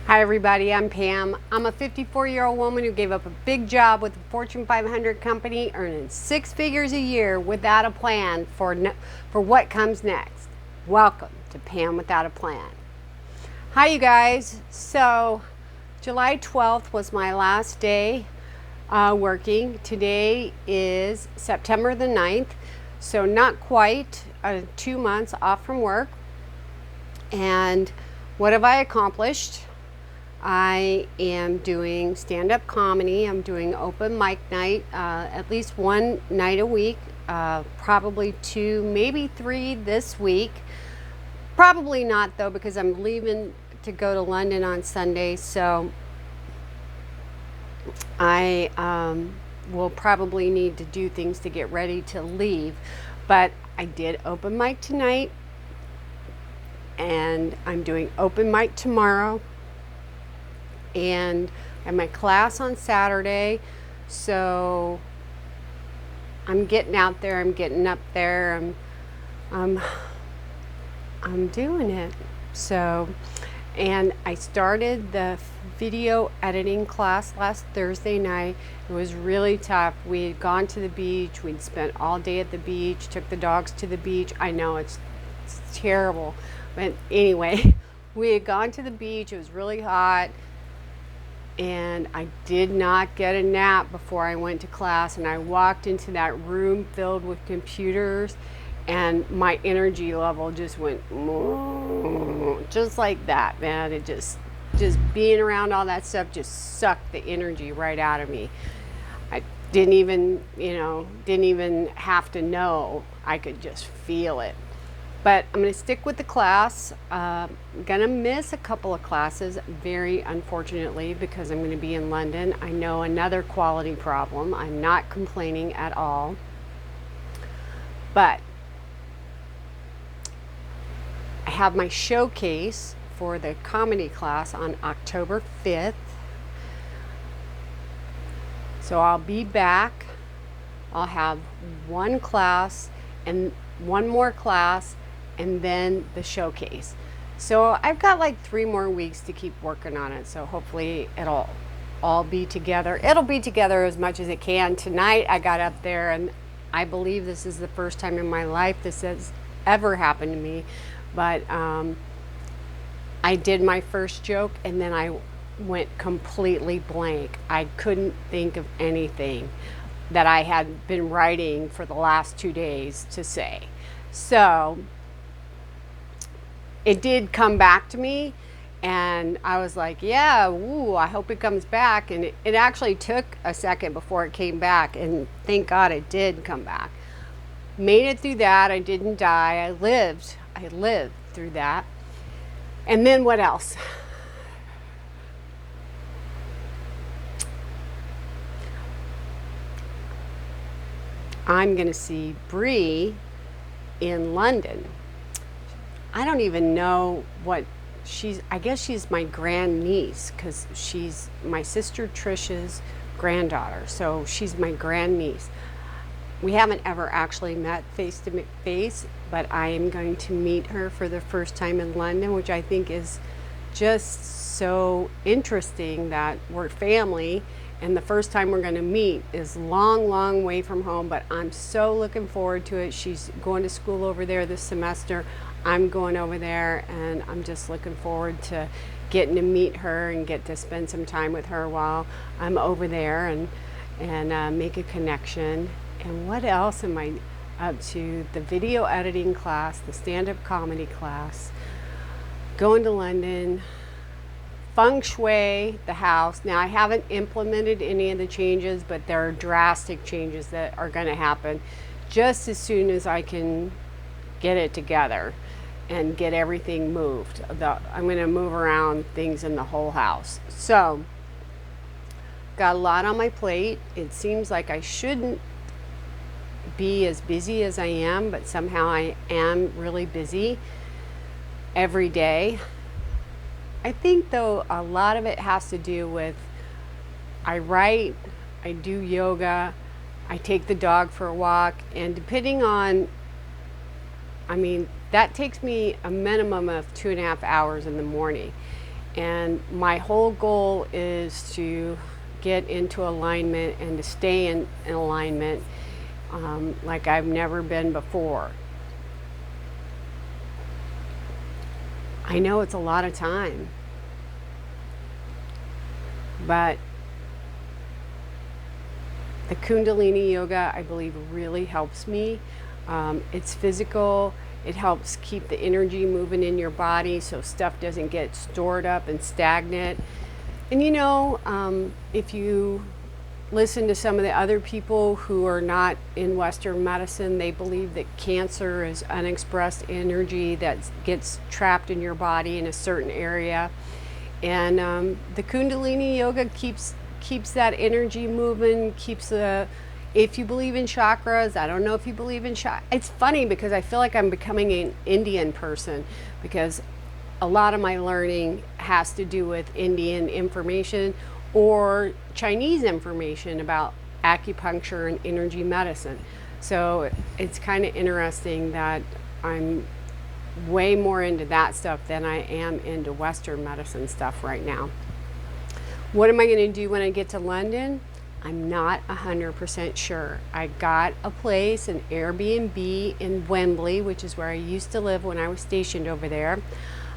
Hi everybody, I'm Pam. I'm a 54-year-old woman who gave up a big job with a Fortune 500 company, earning 6 figures a year without a plan for what comes next. Welcome to Pam Without a Plan. Hi you guys. So July 12th was my last day working. Today is September the 9th, so not quite 2 months off from work. And what have I accomplished? I am doing stand-up comedy. I'm doing open mic night, at least one night a week, probably 2, maybe 3 this week. Probably not though, because I'm leaving to go to London on Sunday, so I will probably need to do things to get ready to leave. But I did open mic tonight, and I'm doing open mic tomorrow. And I have my class on Saturday, so I'm getting out there, I'm getting up there, I'm doing it. So, and I started the video editing class last Thursday night. It was really tough. We had gone to the beach, we'd spent all day at the beach, took the dogs to the beach. I know it's terrible, but anyway, we had gone to the beach, it was really hot. And I did not get a nap before I went to class, and I walked into that room filled with computers, and my energy level just went just like that, man. It just being around all that stuff just sucked the energy right out of me. I didn't even have to know. I could just feel it. But I'm going to stick with the class. I'm going to miss a couple of classes, very unfortunately, because I'm going to be in London. I know another quality problem. I'm not complaining at all. But I have my showcase for the comedy class on October 5th. So I'll be back. I'll have one class and one more class, and then the showcase. So I've got like 3 more weeks to keep working on it. So hopefully it'll all be together. It'll be together as much as it can. Tonight I got up there, and I believe this is the first time in my life this has ever happened to me. But I did my first joke, and then I went completely blank. I couldn't think of anything that I had been writing for the last 2 days to say. So it did come back to me, and I was like, yeah, ooh, I hope it comes back. And it actually took a second before it came back, and thank God it did come back. Made it through that. I didn't die. I lived through that. And then what else? I'm going to see Bree in London. I don't even know what I guess she's my grandniece, because she's my sister Trisha's granddaughter. So she's my grandniece. We haven't ever actually met face to face, but I am going to meet her for the first time in London, which I think is just so interesting that we're family. And the first time we're going to meet is long way from home, but I'm so looking forward to it. She's going to school over there this semester. I'm going over there, and I'm just looking forward to getting to meet her and get to spend some time with her while I'm over there, and make a connection. And what else am I up to? The video editing class, the stand-up comedy class, going to London, feng shui the house. Now, I haven't implemented any of the changes, but there are drastic changes that are going to happen just as soon as I can get it together and get everything moved. I'm going to move around things in the whole house. So, got a lot on my plate. It seems like I shouldn't be as busy as I am, but somehow I am really busy every day. I think though a lot of it has to do with I write, I do yoga, I take the dog for a walk, and depending on, that takes me a minimum of 2.5 hours in the morning. And my whole goal is to get into alignment and to stay in alignment like I've never been before. I know it's a lot of time, but the Kundalini yoga, I believe, really helps me. It's physical. It helps keep the energy moving in your body so stuff doesn't get stored up and stagnant. And you know, if you listen to some of the other people who are not in Western medicine, they believe that cancer is unexpressed energy that gets trapped in your body in a certain area. And the Kundalini yoga keeps that energy moving, keeps the, if you believe in chakras, I don't know if you believe in chakras. It's funny because I feel like I'm becoming an Indian person because a lot of my learning has to do with Indian information or Chinese information about acupuncture and energy medicine. So it's kind of interesting that I'm way more into that stuff than I am into Western medicine stuff right now. What am I going to do when I get to London? I'm not 100% sure. I got a place, an Airbnb in Wembley, which is where I used to live when I was stationed over there.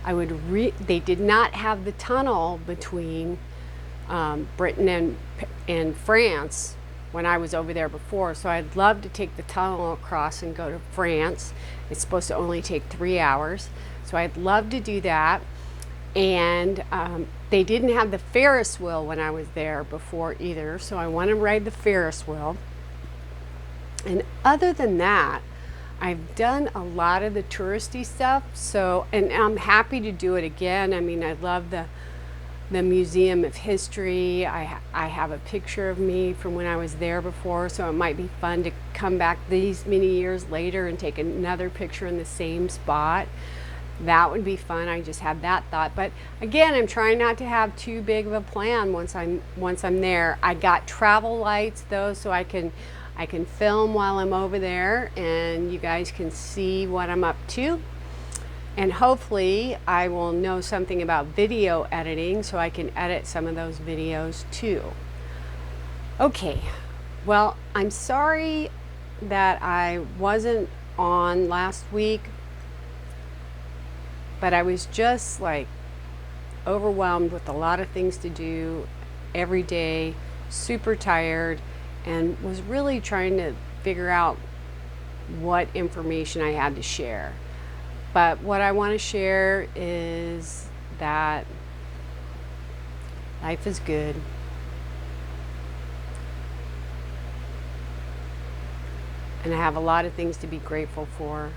They did not have the tunnel between Britain and France when I was over there before, so I'd love to take the tunnel across and go to France. It's supposed to only take 3 hours, so I'd love to do that. And they didn't have the Ferris wheel when I was there before either, so I want to ride the Ferris wheel. And other than that, I've done a lot of the touristy stuff, so, and I'm happy to do it again. I mean, I love the Museum of History. I have a picture of me from when I was there before, so it might be fun to come back these many years later and take another picture in the same spot. That would be fun. I just had that thought, but again, I'm trying not to have too big of a plan once I'm there. I got travel lights though, so I can film while I'm over there and you guys can see what I'm up to. And hopefully I will know something about video editing so I can edit some of those videos too. Okay, well, I'm sorry that I wasn't on last week, but I was just like overwhelmed with a lot of things to do every day, super tired, and was really trying to figure out what information I had to share. But what I want to share is that life is good. And I have a lot of things to be grateful for.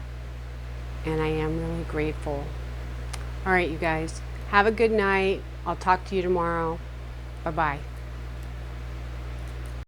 And I am really grateful. All right, you guys, have a good night. I'll talk to you tomorrow. Bye-bye.